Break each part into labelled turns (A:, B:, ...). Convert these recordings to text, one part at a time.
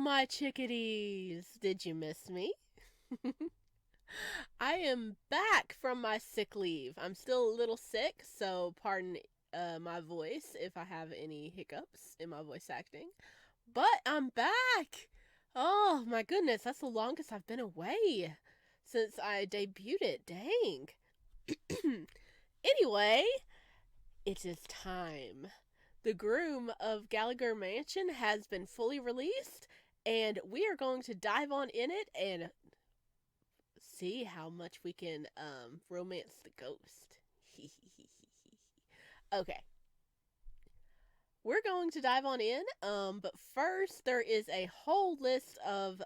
A: my chickadees! Did you miss me? I am back from my sick leave. I'm still a little sick, so pardon my voice if I have any hiccups in my voice acting. But I'm back! Oh my goodness, that's the longest I've been away since I debuted it. Dang. Anyway, it is time. The Groom of Gallagher Mansion has been fully released, and we are going to dive on in it and see how much we can romance the ghost. Okay. We're going to dive on in, but first there is a whole list of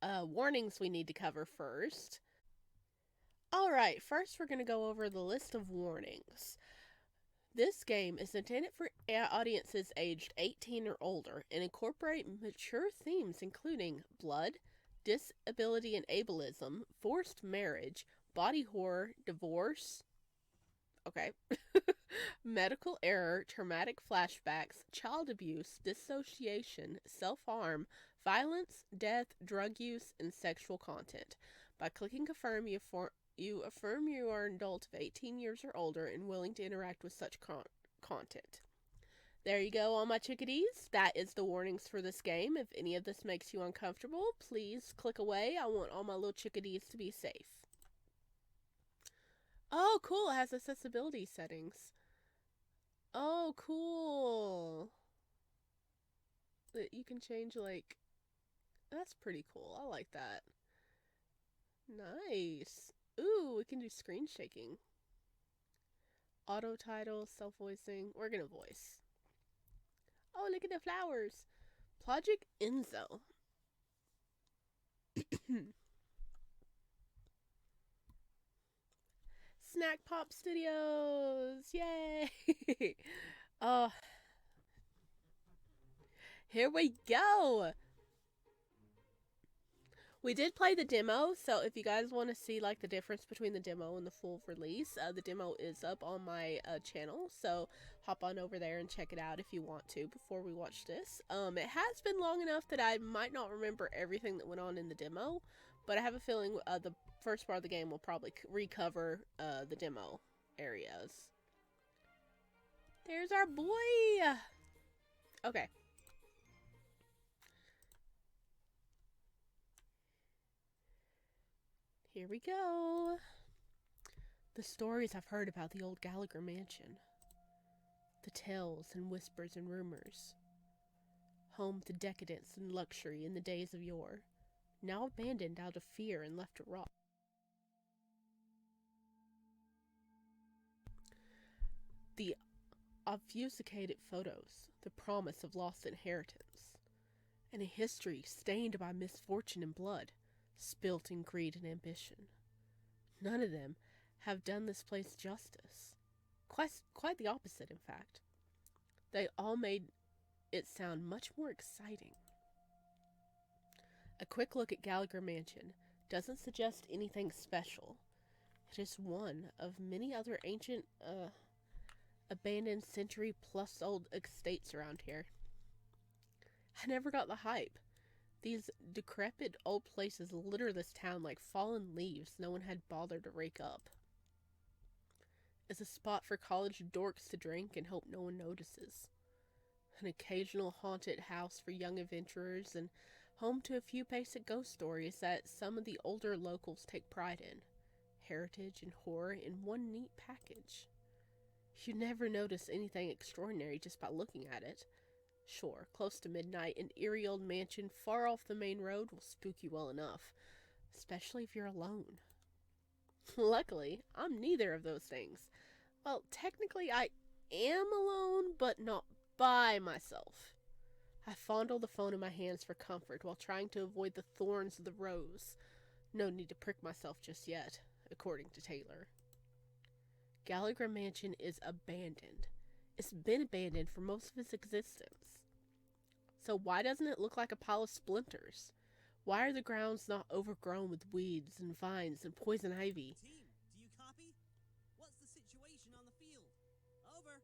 A: warnings we need to cover first. Alright, first we're going to go over the list of warnings. This game is intended for audiences aged 18 or older and incorporate mature themes including blood, disability and ableism, forced marriage, body horror, divorce, okay, medical error, traumatic flashbacks, child abuse, dissociation, self-harm, violence, death, drug use, and sexual content. By clicking confirm, you affirm you are an adult of 18 years or older and willing to interact with such content. There you go, all my chickadees. That is the warnings for this game. If any of this makes you uncomfortable, please click away. I want all my little chickadees to be safe. Oh, cool. It has accessibility settings. Oh, cool. You can change, like... That's pretty cool. I like that. Nice. Ooh, we can do screen shaking. Auto title, self-voicing. We're gonna voice. Oh, look at the flowers. Project Enzo. Snack Pop Studios. Yay. Oh. Here we go. We did play the demo, so if you guys want to see like the difference between the demo and the full release, the demo is up on my channel, so hop on over there and check it out if you want to before we watch this. It has been long enough that I might not remember everything that went on in the demo, but I have a feeling the first part of the game will probably recover the demo areas. There's our boy! Okay. Here we go. The stories I've heard about the old Gallagher Mansion. The tales and whispers and rumors. Home to decadence and luxury in the days of yore. Now abandoned out of fear and left to rot. The obfuscated photos. The promise of lost inheritance. And a history stained by misfortune and blood. Spilt in greed and ambition. None of them have done this place justice. Quite the opposite, in fact. They all made it sound much more exciting. A quick look at Gallagher Mansion doesn't suggest anything special. It is one of many other ancient, abandoned century-plus-old estates around here. I never got the hype. These decrepit old places litter this town like fallen leaves no one had bothered to rake up. It's a spot for college dorks to drink and hope no one notices. An occasional haunted house for young adventurers and home to a few basic ghost stories that some of the older locals take pride in. Heritage and horror in one neat package. You never notice anything extraordinary just by looking at it. Sure, close to midnight, an eerie old mansion far off the main road will spook you well enough, especially if you're alone. Luckily, I'm neither of those things. Well, technically I am alone, but not by myself. I fondle the phone in my hands for comfort while trying to avoid the thorns of the rose. No need to prick myself just yet, according to Taylor. Gallagher Mansion is abandoned. It's been abandoned for most of its existence. So why doesn't it look like a pile of splinters? Why are the grounds not overgrown with weeds and vines and poison ivy?
B: Team, do you copy? What's the situation on the field? Over.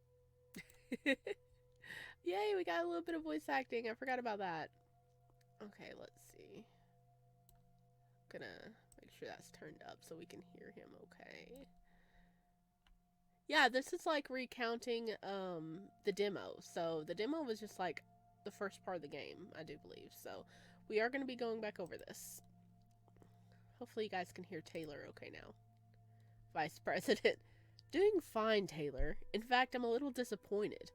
A: Yay, we got a little bit of voice acting. I forgot about that. Okay, let's see. Gonna make sure that's turned up so we can hear him okay. Yeah, this is like recounting the demo. So the demo was just like the first part of the game, I do believe. So we are going to be going back over this. Hopefully you guys can hear Taylor okay now. Vice President. Doing fine, Taylor. In fact, I'm a little disappointed.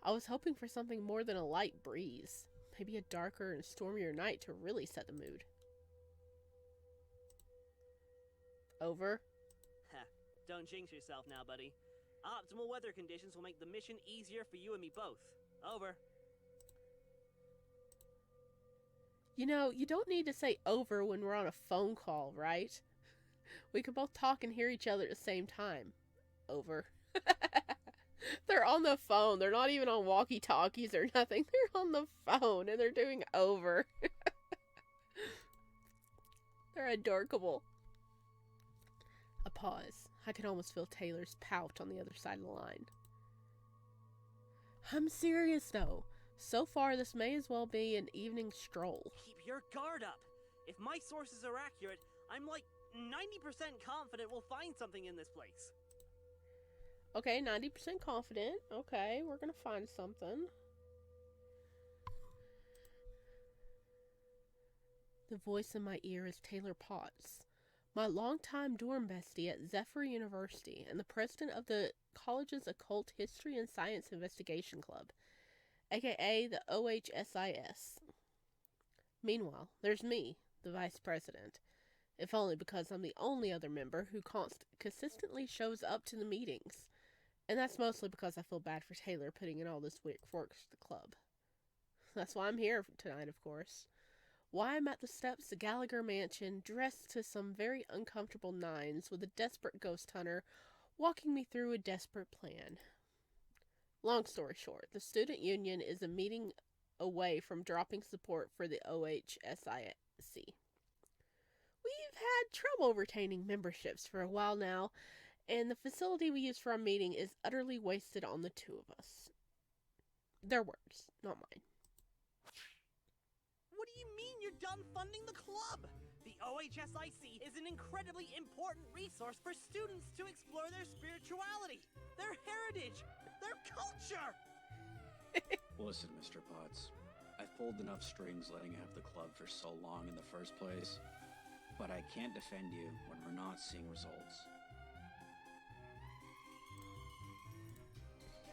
A: I was hoping for something more than a light breeze. Maybe a darker and stormier night to really set the mood. Over.
B: Don't jinx yourself now, buddy. Optimal weather conditions will make the mission easier for you and me both. Over.
A: You know, you don't need to say over when we're on a phone call, right? We can both talk and hear each other at the same time. Over. They're on the phone. They're not even on walkie-talkies or nothing. They're on the phone and they're doing over. They're adorable. A pause. I could almost feel Taylor's pout on the other side of the line. I'm serious, though. So far, this may as well be an evening stroll.
B: Keep your guard up. If my sources are accurate, I'm like 90% confident we'll find something in this place.
A: Okay, 90% confident. Okay, we're gonna find something. The voice in my ear is Taylor Potts, my longtime dorm bestie at Zephyr University and the president of the college's Occult History and Science Investigation Club, aka the OHSIS. Meanwhile, there's me, the vice president, if only because I'm the only other member who consistently shows up to the meetings. And that's mostly because I feel bad for Taylor putting in all this work for the club. That's why I'm here tonight, of course. Why I'm at the steps of Gallagher Mansion, dressed to some very uncomfortable nines, with a desperate ghost hunter walking me through a desperate plan. Long story short, the student union is a meeting away from dropping support for the OHSIC. We've had trouble retaining memberships for a while now, and the facility we use for our meeting is utterly wasted on the two of us. Their words, not mine.
B: What do you mean you're done funding the club? The OHSIC is an incredibly important resource for students to explore their spirituality, their heritage, their culture!
C: Listen, Mr. Potts, I've pulled enough strings letting you have the club for so long in the first place, but I can't defend you when we're not seeing results.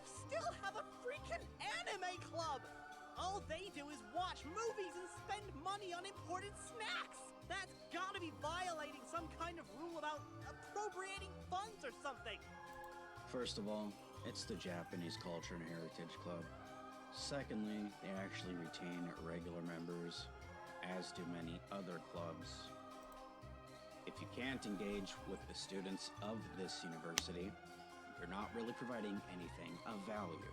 B: Still have a freaking anime club! All they do is watch movies and spend money on imported snacks! That's gotta be violating some kind of rule about appropriating funds or something!
C: First of all, it's the Japanese Culture and Heritage Club. Secondly, they actually retain regular members, as do many other clubs. If you can't engage with the students of this university, you're not really providing anything of value.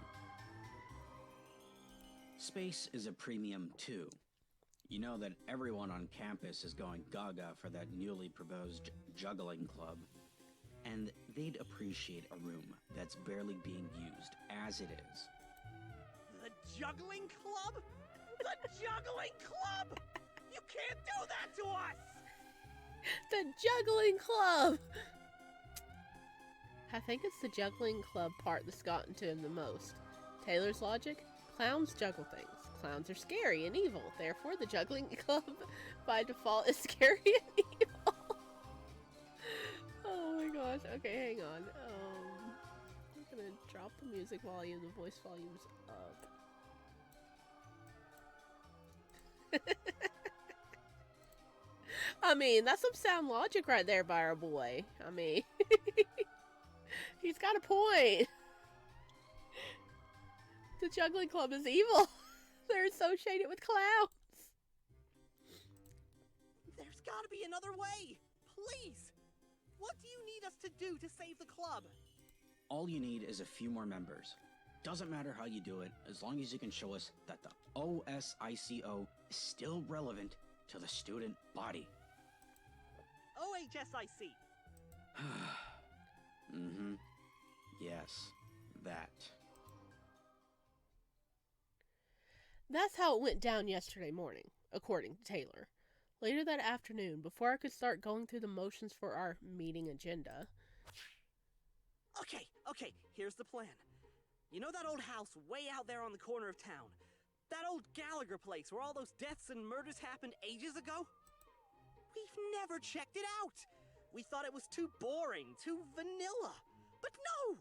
C: Space is a premium too. You know that everyone on campus is going gaga for that newly proposed juggling club, and they'd appreciate a room that's barely being used as it is.
B: The juggling club? The juggling club! You can't do that to us!
A: The juggling club! I think it's the juggling club part that's gotten to him the most. Taylor's logic? Clowns juggle things. Clowns are scary and evil. Therefore, the juggling club, by default, is scary and evil. Oh my gosh. Okay, hang on. I'm gonna drop the music volume. The voice volume's up. I mean, that's some sound logic right there by our boy. I mean, he's got a point. The juggling club is evil. They're associated with clowns.
B: There's gotta be another way. Please. What do you need us to do to save the club?
C: All you need is a few more members. Doesn't matter how you do it, as long as you can show us that the OSICO is still relevant to the student body.
B: OHSIC.
C: Mm-hmm. Yes, that.
A: That's how it went down yesterday morning, according to Taylor. Later that afternoon, before I could start going through the motions for our meeting agenda.
B: Okay, here's the plan. You know that old house way out there on the corner of town? That old Gallagher place where all those deaths and murders happened ages ago? We've never checked it out. We thought it was too boring, too vanilla. But no!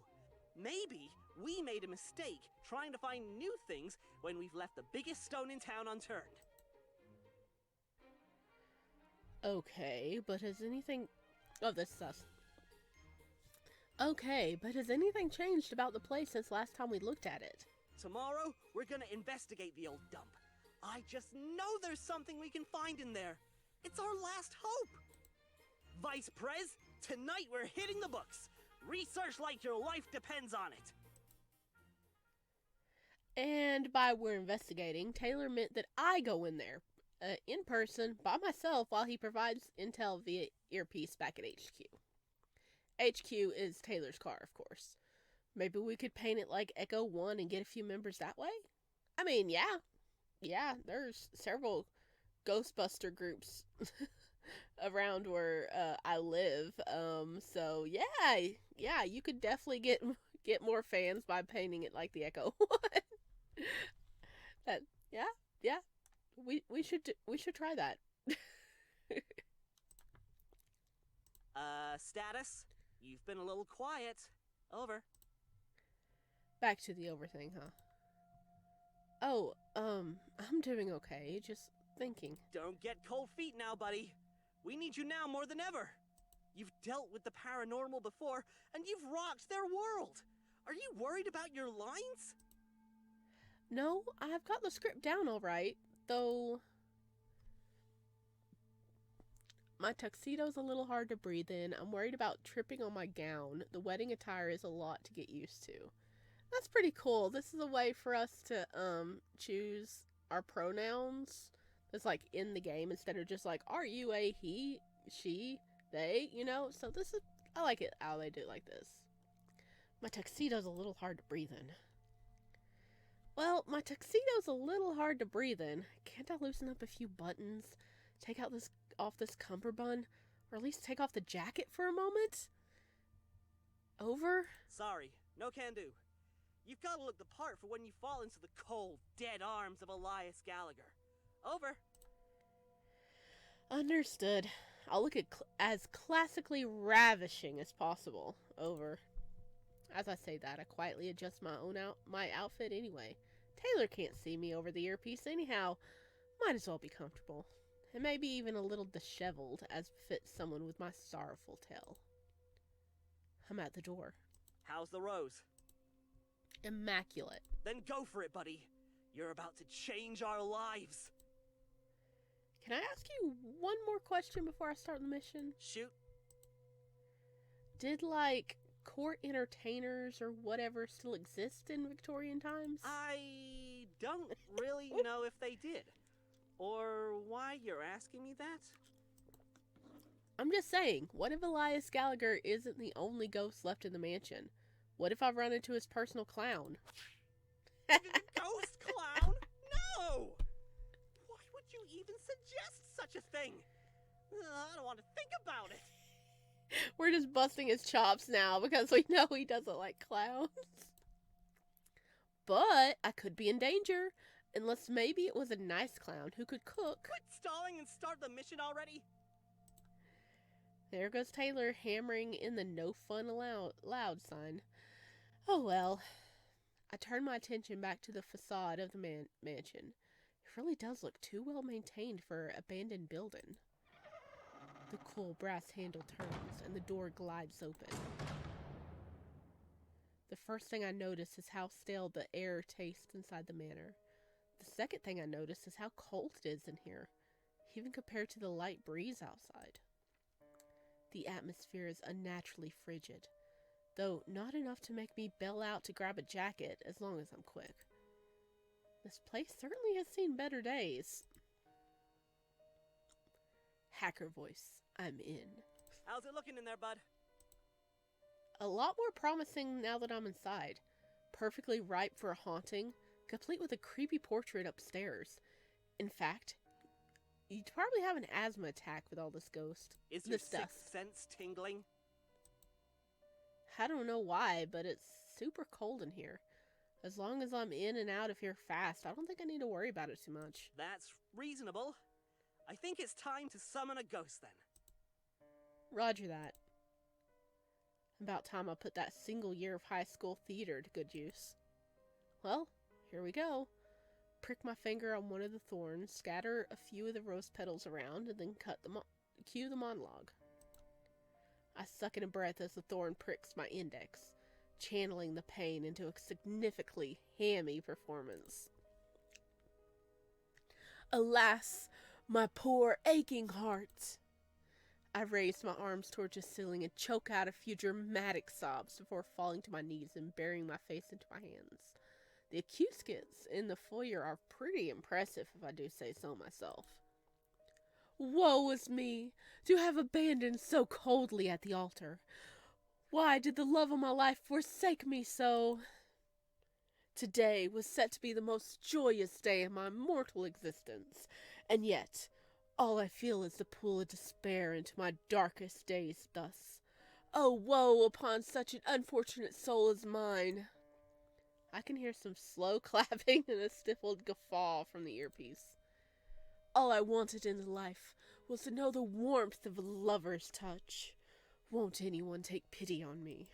B: Maybe we made a mistake trying to find new things when we've left the biggest stone in town unturned.
A: Okay, but has anything... Oh, this sus. Okay, but has anything changed about the place since last time we looked at it?
B: Tomorrow, we're gonna investigate the old dump. I just know there's something we can find in there. It's our last hope. Vice Prez, tonight we're hitting the books. Research like your life depends on it.
A: And by we're investigating, Taylor meant that I go in there, in person, by myself, while he provides intel via earpiece back at HQ. HQ is Taylor's car, of course. Maybe we could paint it like Echo 1 and get a few members that way? I mean, yeah, there's several Ghostbuster groups around where I live. So yeah, you could definitely get more fans by painting it like the Echo 1. Yeah. We should try that.
B: Status? You've been a little quiet. Over.
A: Back to the over thing, huh? Oh, I'm doing okay, just thinking.
B: Don't get cold feet now, buddy. We need you now more than ever. You've dealt with the paranormal before, and you've rocked their world. Are you worried about your lines?
A: No, I've got the script down all right, though my tuxedo's a little hard to breathe in. I'm worried about tripping on my gown. The wedding attire is a lot to get used to. That's pretty cool. This is a way for us to choose our pronouns that's like in the game instead of just like, are you a he, she, they, you know? So this is, I like it how they do it like this. My tuxedo's a little hard to breathe in. Well, my tuxedo's a little hard to breathe in. Can't I loosen up a few buttons? Take out off this cummerbund? Or at least take off the jacket for a moment? Over?
B: Sorry, no can do. You've got to look the part for when you fall into the cold, dead arms of Elias Gallagher. Over.
A: Understood. I'll look as classically ravishing as possible. Over. As I say that, I quietly adjust my outfit anyway. Taylor can't see me over the earpiece anyhow. Might as well be comfortable. And maybe even a little disheveled, as befits someone with my sorrowful tale. I'm at the door.
B: How's the rose?
A: Immaculate.
B: Then go for it, buddy. You're about to change our lives.
A: Can I ask you one more question before I start the mission?
B: Shoot.
A: Did, like, court entertainers or whatever still exist in Victorian times?
B: I don't really know if they did. Or why you're asking me that?
A: I'm just saying, what if Elias Gallagher isn't the only ghost left in the mansion? What if I've run into his personal clown?
B: Ghost clown? No! Why would you even suggest such a thing? I don't want to think about it.
A: We're just busting his chops now because we know he doesn't like clowns. But I could be in danger. Unless maybe it was a nice clown who could cook.
B: Quit stalling and start the mission already.
A: There goes Taylor hammering in the no fun allowed sign. Oh well. I turn my attention back to the facade of the mansion. It really does look too well maintained for an abandoned building. The cool brass handle turns and the door glides open. The first thing I notice is how stale the air tastes inside the manor. The second thing I notice is how cold it is in here, even compared to the light breeze outside. The atmosphere is unnaturally frigid, though not enough to make me bail out to grab a jacket as long as I'm quick. This place certainly has seen better days. Hacker voice, I'm in.
B: How's it looking in there, bud?
A: A lot more promising now that I'm inside. Perfectly ripe for a haunting, complete with a creepy portrait upstairs. In fact, you'd probably have an asthma attack with all this
B: Is your
A: dust.
B: sixth sense tingling?
A: I don't know why, but it's super cold in here. As long as I'm in and out of here fast, I don't think I need to worry about it too much.
B: That's reasonable. I think it's time to summon a ghost then.
A: Roger that. About time I put that single year of high school theater to good use. Well, here we go. Prick my finger on one of the thorns, scatter a few of the rose petals around, and then cue the monologue. I suck in a breath as the thorn pricks my index, channeling the pain into a significantly hammy performance. Alas, my poor aching heart. I raised my arms towards the ceiling and choke out a few dramatic sobs before falling to my knees and burying my face into my hands. The acoustics in the foyer are pretty impressive, if I do say so myself. Woe is me, to have abandoned so coldly at the altar. Why did the love of my life forsake me so? Today was set to be the most joyous day of my mortal existence, and yet all I feel is the pool of despair into my darkest days thus. Oh, woe upon such an unfortunate soul as mine! I can hear some slow clapping and a stifled guffaw from the earpiece. All I wanted in life was to know the warmth of a lover's touch. Won't anyone take pity on me?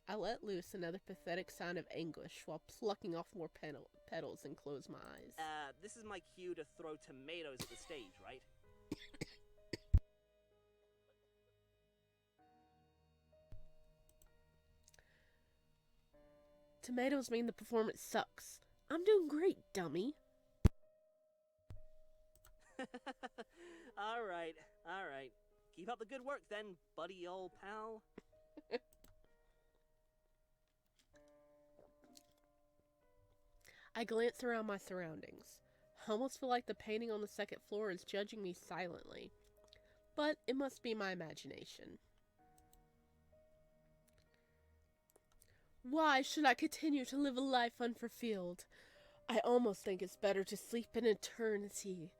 A: I let loose another pathetic sound of anguish while plucking off more petals and closed my eyes.
B: This is my cue to throw tomatoes at the stage, right?
A: Tomatoes mean the performance sucks. I'm doing great, dummy.
B: Alright. Keep up the good work then, buddy old pal.
A: I glance around my surroundings. I almost feel like the painting on the second floor is judging me silently. But it must be my imagination. Why should I continue to live a life unfulfilled? I almost think it's better to sleep in eternity,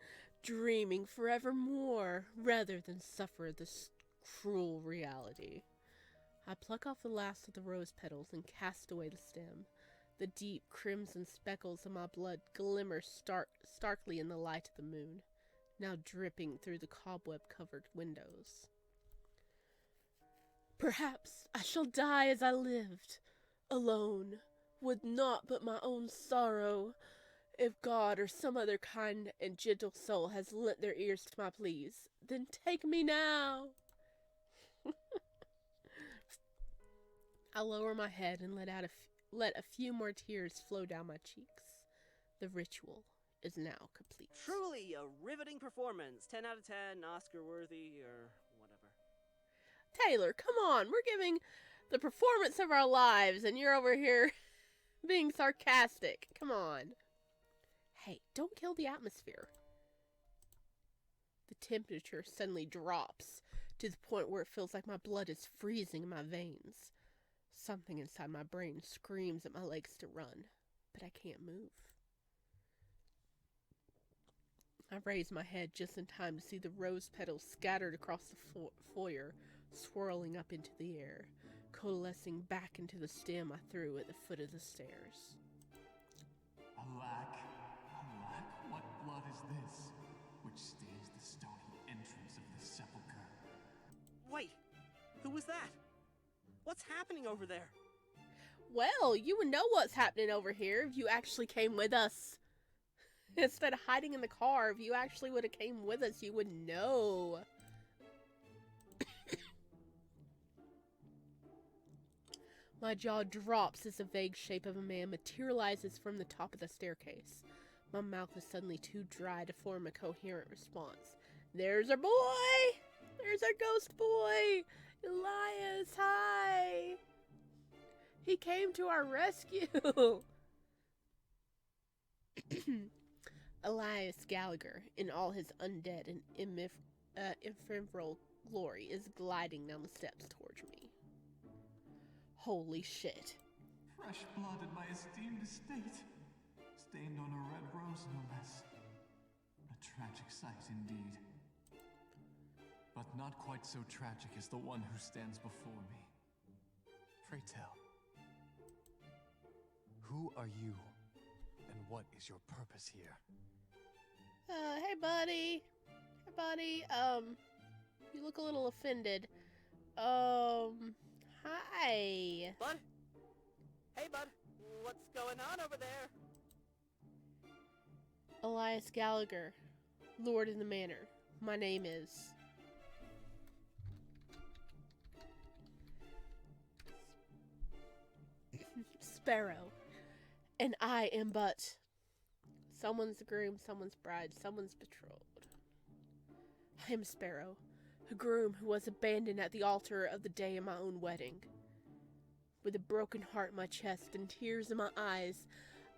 A: dreaming forevermore, rather than suffer this cruel reality. I pluck off the last of the rose petals and cast away the stem. The deep crimson speckles of my blood glimmer starkly in the light of the moon, now dripping through the cobweb-covered windows. Perhaps I shall die as I lived, alone, with naught but my own sorrow. If God or some other kind and gentle soul has lent their ears to my pleas, then take me now. I lower my head and let a few more tears flow down my cheeks. The ritual is now complete.
B: Truly a riveting performance. 10 out of 10, Oscar-worthy, or whatever.
A: Taylor, come on. We're giving the performance of our lives, and you're over here being sarcastic. Come on. Hey, don't kill the atmosphere. The temperature suddenly drops to the point where it feels like my blood is freezing in my veins. Something inside my brain screams at my legs to run, but I can't move. I raise my head just in time to see the rose petals scattered across the foyer, swirling up into the air, coalescing back into the stem I threw at the foot of the stairs.
D: Alack, what blood is this, which stains the stony entrance of the sepulchre?
B: Wait, who was that? What's happening over there?
A: Well, you would know what's happening over here if you actually came with us. Instead of hiding in the car, if you actually would have came with us, you would know. My jaw drops as the vague shape of a man materializes from the top of the staircase. My mouth is suddenly too dry to form a coherent response. There's our boy! There's our ghost boy! Elias, hi! He came to our rescue! Elias Gallagher, in all his undead and ephemeral glory, is gliding down the steps towards me. Holy shit.
D: Fresh blood in my esteemed estate. stained on a red rose, no less. A tragic sight indeed. But not quite so tragic as the one who stands before me. Pray tell, who are you, and what is your purpose here?
A: Hey buddy. Hey buddy. You look a little offended. Hi.
B: Bud? Hey, bud. What's going on over there?
A: Elias Gallagher, Lord in the Manor. My name is... Sparrow. And I am but... someone's groom, someone's bride, someone's betrothed. I am Sparrow, a groom who was abandoned at the altar of the day of my own wedding. With a broken heart in my chest and tears in my eyes,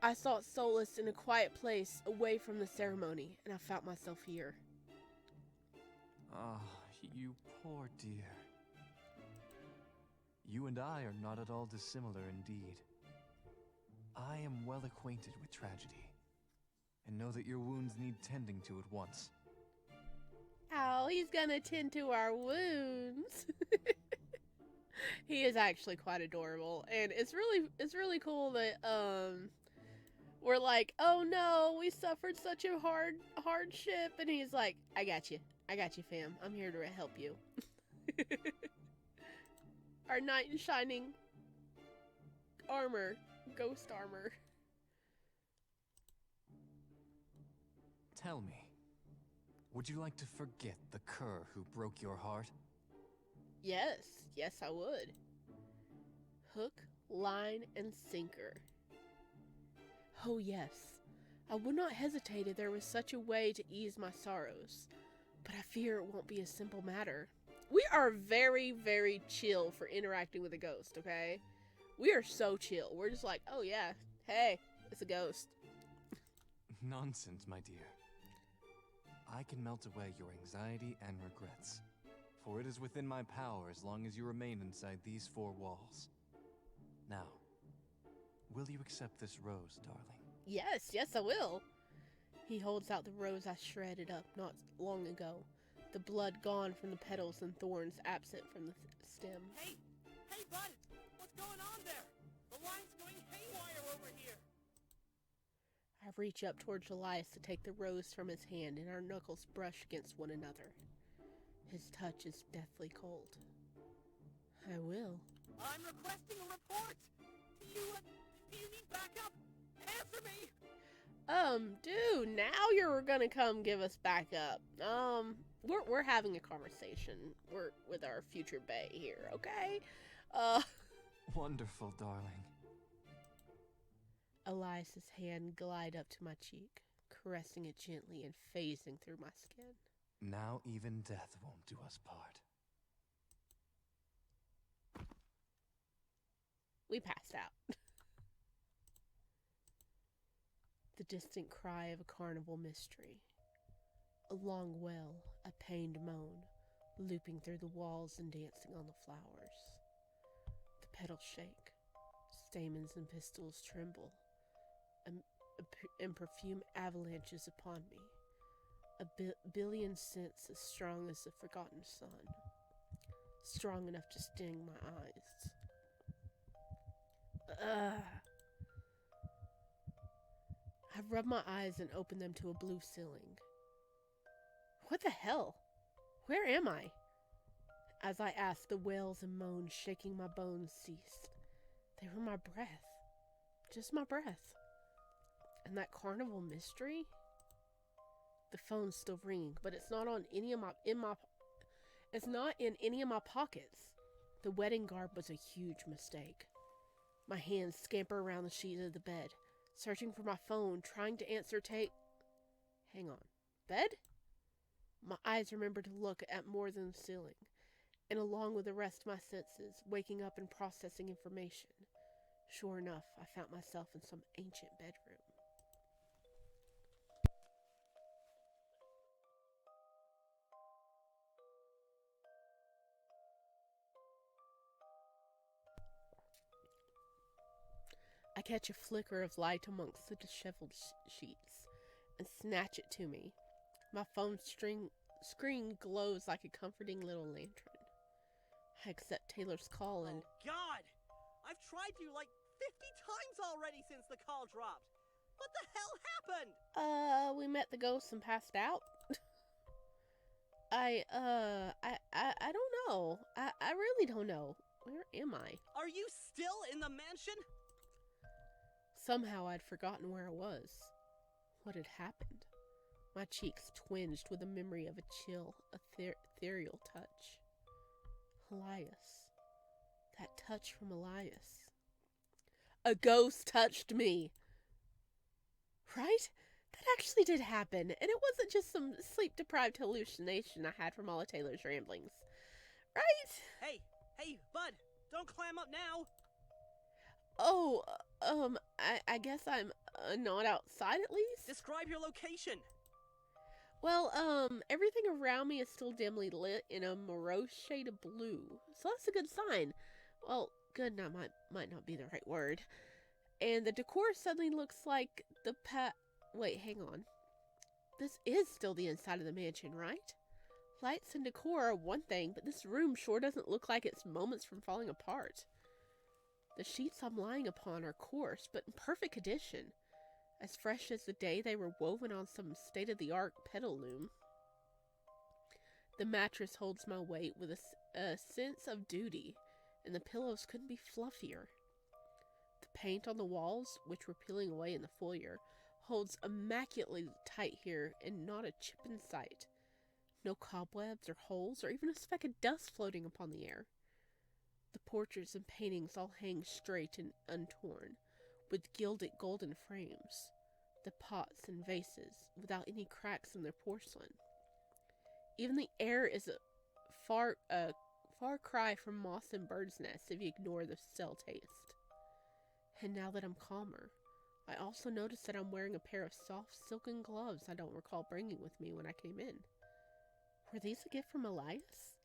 A: I sought solace in a quiet place away from the ceremony, and I found myself here.
D: Ah, you poor dear. You and I are not at all dissimilar indeed. I am well acquainted with tragedy, and know that your wounds need tending to at once.
A: Oh, he's gonna tend to our wounds. He is actually quite adorable, and it's really cool that we're like, oh no, we suffered such a hardship, and he's like, I got you, fam. I'm here to help you. Our knight in shining armor, ghost armor.
D: Tell me, would you like to forget the cur who broke your heart?
A: Yes, I would. Hook, line, and sinker. Oh yes, I would not hesitate if there was such a way to ease my sorrows, but I fear it won't be a simple matter. We are very, very chill for interacting with a ghost, okay? We are so chill. We're just like, oh yeah, hey, it's a ghost.
D: Nonsense, my dear. I can melt away your anxiety and regrets, for it is within my power as long as you remain inside these four walls. Now, will you accept this rose, darling?
A: Yes, I will. He holds out the rose I shredded up not long ago, the blood gone from the petals and thorns absent from the stem.
B: Hey, bud! What's going on there? The line's going haywire over here!
A: I reach up towards Elias to take the rose from his hand, and our knuckles brush against one another. His touch is deathly cold. I will.
B: I'm requesting a report! Do you need backup? Answer me!
A: Dude, now you're gonna come give us backup. We're having a conversation. We're with our future bae here, okay?
D: Wonderful, darling.
A: Elias's hand glide up to my cheek, caressing it gently and phasing through my skin.
D: Now even death won't do us part.
A: We passed out. The distant cry of a carnival mystery. A long wail, a pained moan, looping through the walls and dancing on the flowers. The petals shake, stamens and pistils tremble, and perfume avalanches upon me. A billion scents as strong as the forgotten sun, strong enough to sting my eyes. I rub my eyes and open them to a blue ceiling. What the hell? Where am I? As I asked, the wails and moans shaking my bones ceased. They were my breath. Just my breath. And that carnival mystery? The phone's still ringing, but it's not on any of it's not in any of my pockets. The wedding garb was a huge mistake. My hands scamper around the sheets of the bed, searching for my phone, trying to answer Hang on. Bed? My eyes remember to look at more than the ceiling, and along with the rest of my senses, waking up and processing information. Sure enough, I found myself in some ancient bedroom. I catch a flicker of light amongst the disheveled sheets and snatch it to me. My phone screen glows like a comforting little lantern. I accept Taylor's call and...
B: Oh, God! I've tried you like 50 times already since the call dropped. What the hell happened?
A: We met the ghosts and passed out. I don't know. I really don't know. Where am I?
B: Are you still in the mansion?
A: Somehow I'd forgotten where I was. What had happened? My cheeks twinged with a memory of a chill, ethereal touch. Elias. That touch from Elias. A ghost touched me! Right? That actually did happen, and it wasn't just some sleep-deprived hallucination I had from all of Taylor's ramblings. Right?
B: Hey, bud, don't climb up now!
A: Oh, I guess I'm not outside at least?
B: Describe your location!
A: Well, everything around me is still dimly lit in a morose shade of blue, so that's a good sign. Well, good might not be the right word. And the decor suddenly looks like the Wait, hang on. This is still the inside of the mansion, right? Lights and decor are one thing, but this room sure doesn't look like it's moments from falling apart. The sheets I'm lying upon are coarse, but in perfect condition. As fresh as the day they were woven on some state-of-the-art pedal loom. The mattress holds my weight with a sense of duty, and the pillows couldn't be fluffier. The paint on the walls, which were peeling away in the foyer, holds immaculately tight here and not a chip in sight. No cobwebs or holes or even a speck of dust floating upon the air. The portraits and paintings all hang straight and untorn, with gilded golden frames. The pots and vases, without any cracks in their porcelain. Even the air is a far cry from moss and bird's nests if you ignore the stale taste. And now that I'm calmer, I also notice that I'm wearing a pair of soft silken gloves I don't recall bringing with me when I came in. Were these a gift from Elias?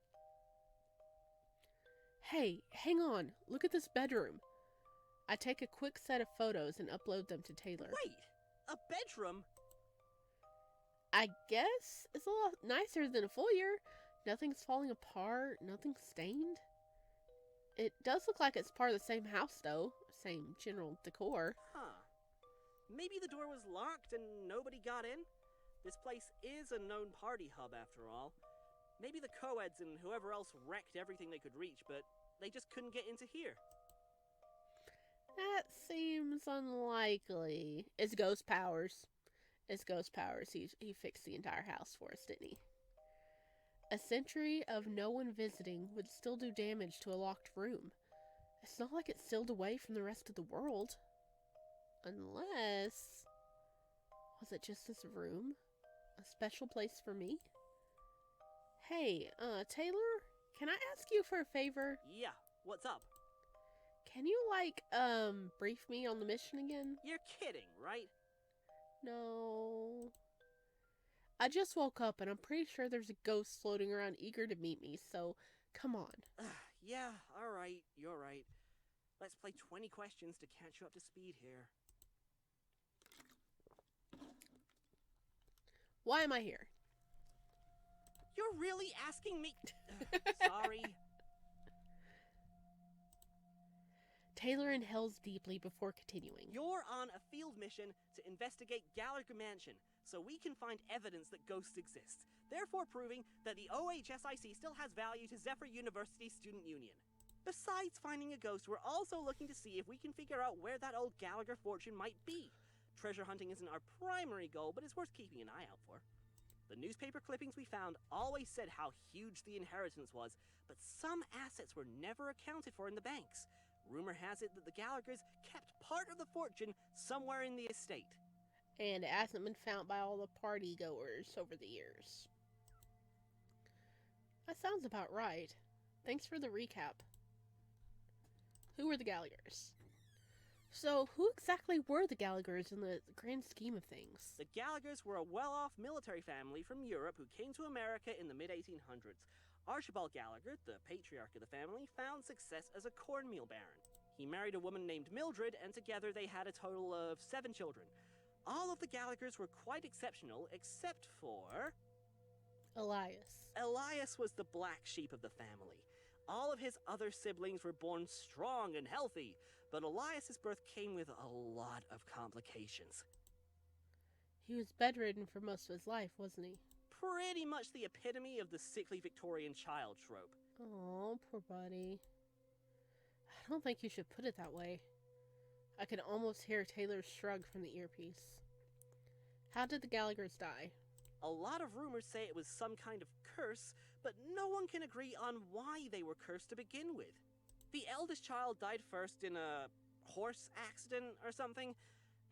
A: Hey, hang on, look at this bedroom. I take a quick set of photos and upload them to Taylor.
B: Wait, a bedroom?
A: I guess it's a lot nicer than a foyer. Nothing's falling apart, nothing's stained. It does look like it's part of the same house, though. Same general decor.
B: Huh. Maybe the door was locked and nobody got in? This place is a known party hub, after all. Maybe the co-eds and whoever else wrecked everything they could reach, but they just couldn't get into here.
A: That seems unlikely. It's ghost powers. It's ghost powers. He fixed the entire house for us, didn't he? A century of no one visiting would still do damage to a locked room. It's not like it's sealed away from the rest of the world. Unless... Was it just this room? A special place for me? Hey, Taylor? Can I ask you for a favor?
B: Yeah, what's up?
A: Can you, brief me on the mission again?
B: You're kidding, right?
A: No. I just woke up and I'm pretty sure there's a ghost floating around eager to meet me, so come on.
B: Yeah, alright, you're right. Let's play 20 questions to catch you up to speed here.
A: Why am I here?
B: You're really asking me? Sorry.
A: Taylor inhales deeply before continuing.
B: You're on a field mission to investigate Gallagher Mansion, so we can find evidence that ghosts exist, therefore proving that the OHSIC still has value to Zephyr University Student Union. Besides finding a ghost, we're also looking to see if we can figure out where that old Gallagher fortune might be. Treasure hunting isn't our primary goal, but it's worth keeping an eye out for. The newspaper clippings we found always said how huge the inheritance was, but some assets were never accounted for in the banks. Rumor has it that the Gallaghers kept part of the fortune somewhere in the estate.
A: And it hasn't been found by all the party goers over the years. That sounds about right. Thanks for the recap. Who were the Gallaghers? So, who exactly were the Gallaghers in the grand scheme of things?
B: The Gallaghers were a well-off military family from Europe who came to America in the mid-1800s. Archibald Gallagher, the patriarch of the family, found success as a cornmeal baron. He married a woman named Mildred, and together they had a total of 7 children. All of the Gallaghers were quite exceptional, except for...
A: Elias.
B: Elias was the black sheep of the family. All of his other siblings were born strong and healthy, but Elias's birth came with a lot of complications.
A: He was bedridden for most of his life, wasn't he?
B: Pretty much the epitome of the sickly Victorian child trope.
A: Oh, poor buddy. I don't think you should put it that way. I could almost hear Taylor's shrug from the earpiece. How did the Gallaghers die?
B: A lot of rumors say it was some kind of curse, but no one can agree on why they were cursed to begin with. The eldest child died first in a horse accident or something.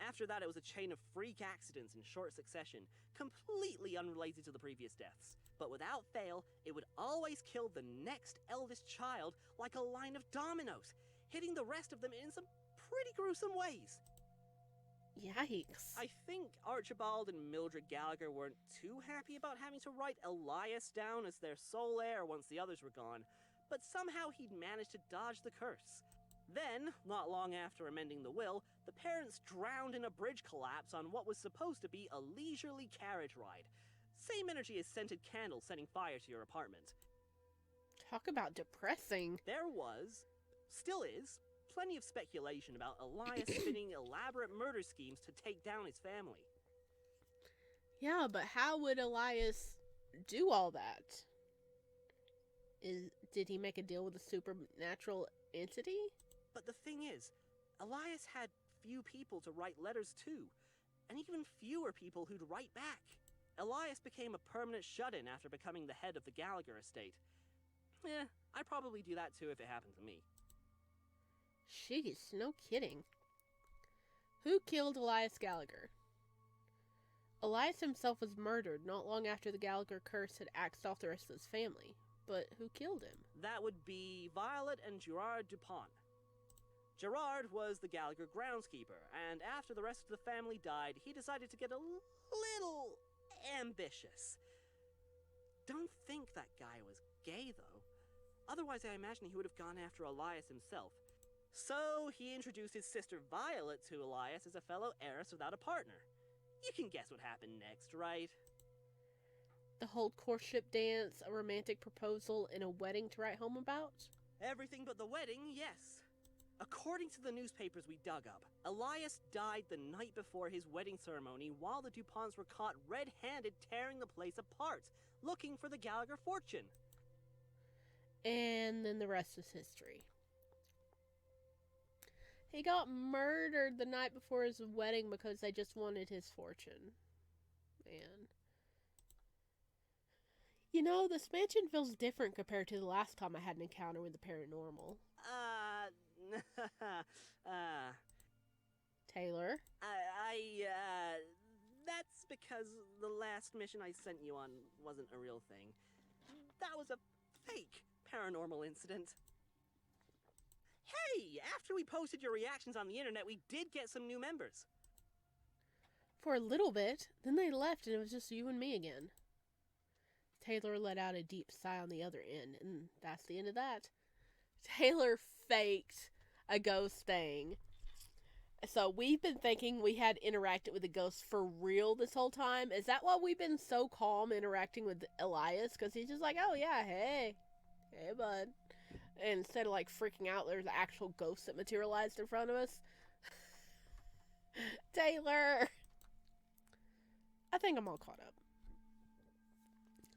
B: After that, it was a chain of freak accidents in short succession, completely unrelated to the previous deaths. But without fail, it would always kill the next eldest child like a line of dominoes, hitting the rest of them in some pretty gruesome ways.
A: Yikes.
B: I think Archibald and Mildred Gallagher weren't too happy about having to write Elias down as their sole heir once the others were gone, but somehow he'd managed to dodge the curse. Then, not long after amending the will, the parents drowned in a bridge collapse on what was supposed to be a leisurely carriage ride. Same energy as scented candles setting fire to your apartment.
A: Talk about depressing.
B: There was, still is, plenty of speculation about Elias spinning elaborate murder schemes to take down his family.
A: Yeah, but how would Elias do all that? Did he make a deal with a supernatural entity?
B: But the thing is, Elias had few people to write letters to, and even fewer people who'd write back. Elias became a permanent shut-in after becoming the head of the Gallagher estate. I'd probably do that too if it happened to me.
A: Jeez, no kidding. Who killed Elias Gallagher? Elias himself was murdered not long after the Gallagher curse had axed off the rest of his family. But who killed him?
B: That would be Violet and Gerard Dupont. Gerard was the Gallagher groundskeeper, and after the rest of the family died, he decided to get a little ambitious. Don't think that guy was gay, though. Otherwise, I imagine he would have gone after Elias himself. So, he introduced his sister Violet to Elias as a fellow heiress without a partner. You can guess what happened next, right?
A: The whole courtship dance, a romantic proposal, and a wedding to write home about?
B: Everything but the wedding, yes. According to the newspapers we dug up, Elias died the night before his wedding ceremony while the DuPonts were caught red-handed tearing the place apart, looking for the Gallagher fortune.
A: And then the rest is history. He got murdered the night before his wedding because they just wanted his fortune. Man. You know, this mansion feels different compared to the last time I had an encounter with the paranormal. Taylor?
B: That's because the last mission I sent you on wasn't a real thing. That was a fake paranormal incident. Hey, after we posted your reactions on the internet, we did get some new members.
A: For a little bit, then they left and it was just you and me again. Taylor let out a deep sigh on the other end, and that's the end of that. Taylor faked a ghost thing. So we've been thinking we had interacted with a ghost for real this whole time. Is that why we've been so calm interacting with Elias? Because he's just like, oh yeah, hey bud. And instead of like freaking out, there's an actual ghost that materialized in front of us. Taylor! I think I'm all caught up.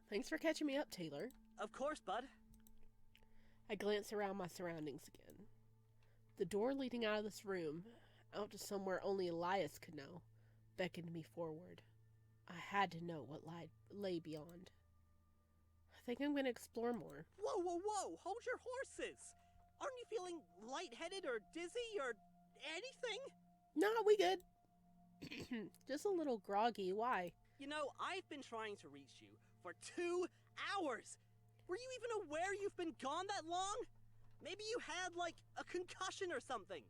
A: Thanks for catching me up, Taylor.
B: Of course, bud.
A: I glance around my surroundings again. The door leading out of this room, out to somewhere only Elias could know, beckoned me forward. I had to know what lay beyond. I think I'm going to explore more.
B: Whoa! Hold your horses! Aren't you feeling lightheaded or dizzy or anything?
A: No, we good. Just a little groggy. Why?
B: You know, I've been trying to reach you for 2 hours. Were you even aware you've been gone that long? Maybe you had, like, a concussion or something.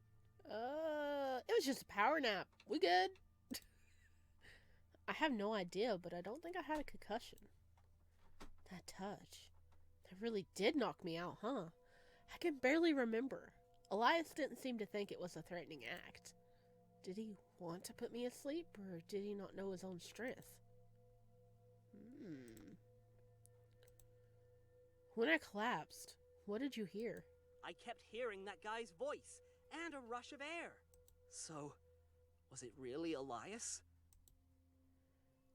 A: It was just a power nap. We good. I have no idea, but I don't think I had a concussion. That touch. That really did knock me out, huh? I can barely remember. Elias didn't seem to think it was a threatening act. Did he want to put me asleep, or did he not know his own strength? When I collapsed, what did you hear?
B: I kept hearing that guy's voice, and a rush of air. So, was it really Elias?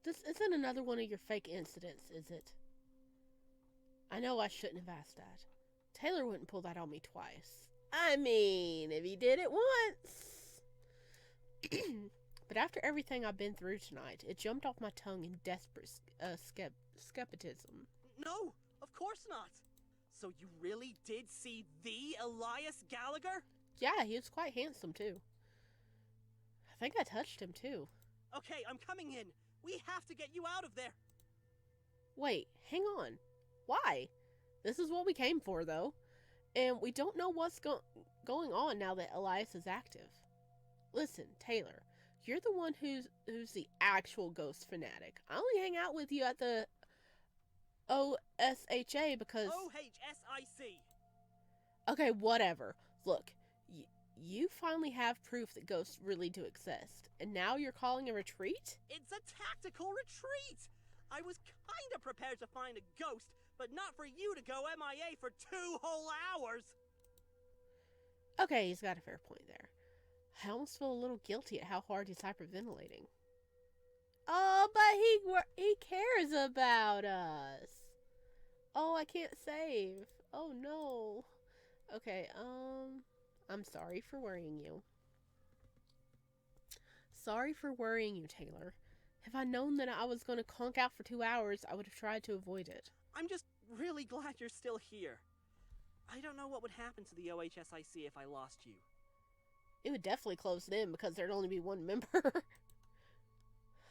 A: This isn't another one of your fake incidents, is it? I know I shouldn't have asked that. Taylor wouldn't pull that on me twice. I mean, if he did it once. But after everything I've been through tonight, it jumped off my tongue in desperate skepticism.
B: No, of course not. So you really did see the Elias Gallagher?
A: Yeah, he was quite handsome, too. I think I touched him, too.
B: Okay, I'm coming in. We have to get you out of there.
A: Wait, hang on. Why? This is what we came for, though. And we don't know what's going on now that Elias is active. Listen, Taylor, you're the one who's the actual ghost fanatic. I only hang out with you at the OSHA because...
B: OHSIC.
A: Okay, whatever. Look, you finally have proof that ghosts really do exist. And now you're calling a retreat?
B: It's a tactical retreat. I was kind of prepared to find a ghost, but not for you to go MIA for 2 whole hours.
A: Okay, he's got a fair point there. I almost feel a little guilty at how hard he's hyperventilating. Oh, but he cares about us. Oh, I can't save. Oh, no. Okay, I'm sorry for worrying you. Sorry for worrying you, Taylor. If I'd known that I was going to conk out for 2 hours, I would have tried to avoid it.
B: I'm just really glad you're still here. I don't know what would happen to the OHSIC if I lost you.
A: It would definitely close it in because there'd only be one member.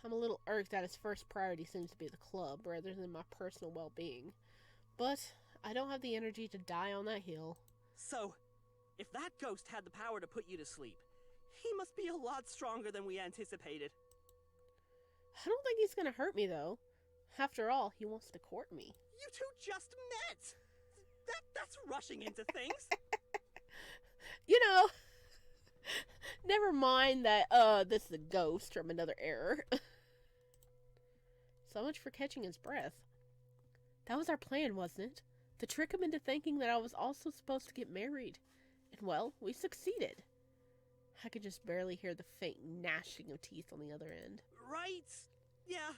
A: I'm a little irked that his first priority seems to be the club rather than my personal well-being. But I don't have the energy to die on that hill.
B: So, if that ghost had the power to put you to sleep, he must be a lot stronger than we anticipated.
A: I don't think he's gonna hurt me, though. After all, he wants to court me.
B: You two just met! That's rushing into things!
A: You know, never mind that, this is a ghost from another era. So much for catching his breath. That was our plan, wasn't it? To trick him into thinking that I was also supposed to get married. And well, we succeeded. I could just barely hear the faint gnashing of teeth on the other end.
B: Right? Yeah.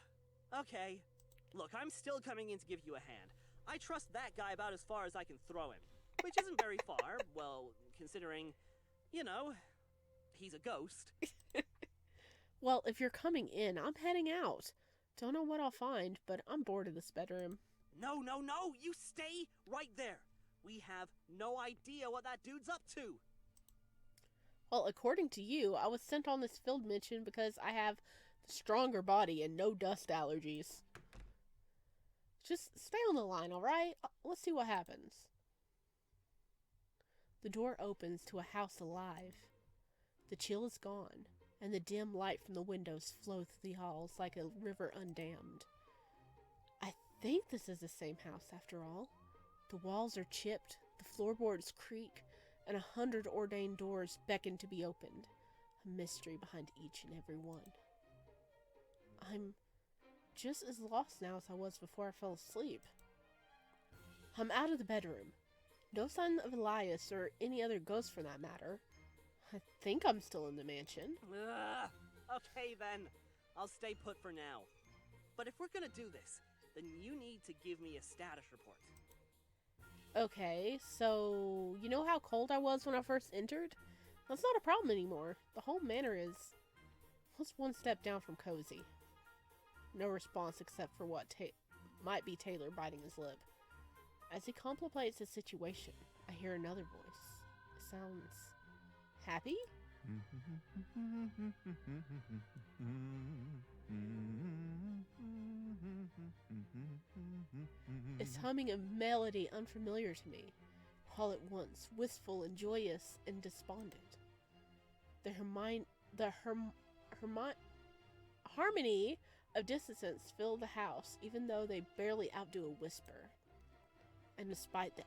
B: Okay. Look, I'm still coming in to give you a hand. I trust that guy about as far as I can throw him. Which isn't very far, well, considering, you know, he's a ghost.
A: Well, if you're coming in, I'm heading out. Don't know what I'll find, but I'm bored of this bedroom.
B: No, you stay right there. We have no idea what that dude's up to.
A: Well, according to you, I was sent on this field mission because I have the stronger body and no dust allergies. Just stay on the line, alright? Let's see what happens. The door opens to a house alive. The chill is gone, and the dim light from the windows flow through the halls like a river undammed. I think this is the same house after all. The walls are chipped, the floorboards creak, and 100 ordained doors beckon to be opened. A mystery behind each and every one. I'm just as lost now as I was before I fell asleep. I'm out of the bedroom. No sign of Elias or any other ghost for that matter. I think I'm still in the mansion.
B: Okay then. I'll stay put for now. But if we're gonna do this, then you need to give me a status report.
A: Okay, so you know how cold I was when I first entered? That's not a problem anymore. The whole manor is just one step down from cozy. No response except for what might be Taylor biting his lip. As he contemplates the situation, I hear another voice. It sounds happy? It's humming a melody unfamiliar to me, all at once wistful and joyous and despondent. The harmony of dissonance fill the house, even though they barely outdo a whisper. And despite the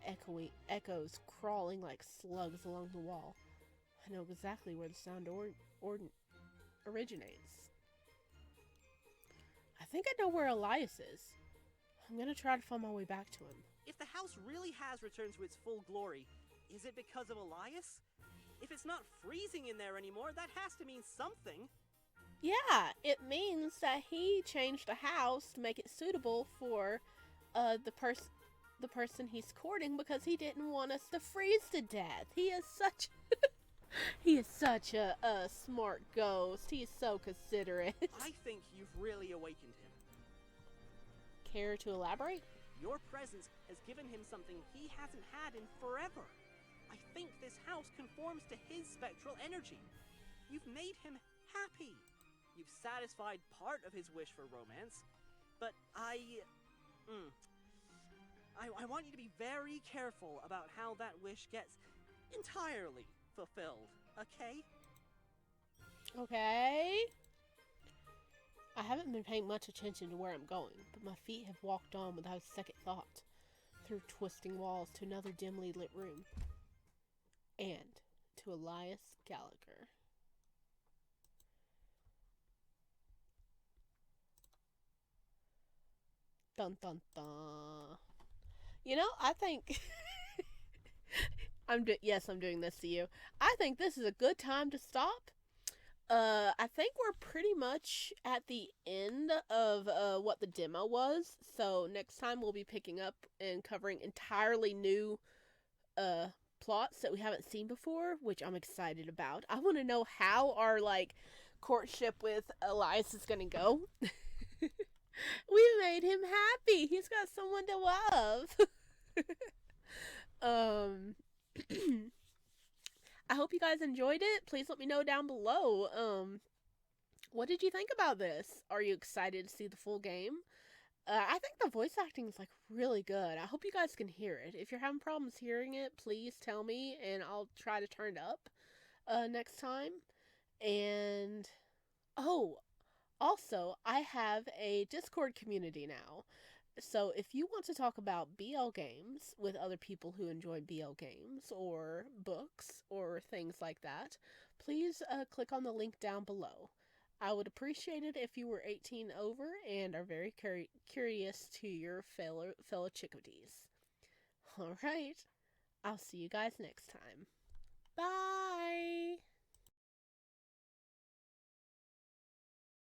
A: echoes crawling like slugs along the wall, I know exactly where the sound originates. I think I know where Elias is. I'm gonna try to find my way back to him.
B: If the house really has returned to its full glory, is it because of Elias? If it's not freezing in there anymore, that has to mean something.
A: Yeah, it means that he changed the house to make it suitable for the person he's courting because he didn't want us to freeze to death. He is such a smart ghost. He is so considerate.
B: I think you've really awakened him.
A: Care to elaborate?
B: Your presence has given him something he hasn't had in forever. I think this house conforms to his spectral energy. You've made him happy. You've satisfied part of his wish for romance, but I want you to be very careful about how that wish gets entirely fulfilled, okay?
A: Okay. I haven't been paying much attention to where I'm going, but my feet have walked on without a second thought, through twisting walls to another dimly lit room, and to Elias Gallagher. Dun dun dun. You know, I think I'm doing this to you. I think this is a good time to stop. I think we're pretty much at the end of what the demo was. So next time we'll be picking up and covering entirely new plots that we haven't seen before, which I'm excited about. I want to know how our courtship with Elias is going to go. We made him happy. He's got someone to love. I hope you guys enjoyed it. Please let me know down below. What did you think about this? Are you excited to see the full game? I think the voice acting is really good. I hope you guys can hear it. If you're having problems hearing it, please tell me and I'll try to turn it up next time. And also, I have a Discord community now. So if you want to talk about BL games with other people who enjoy BL games or books or things like that, please click on the link down below. I would appreciate it if you were 18 over and are very curious to your fellow chickadees. Alright, I'll see you guys next time. Bye!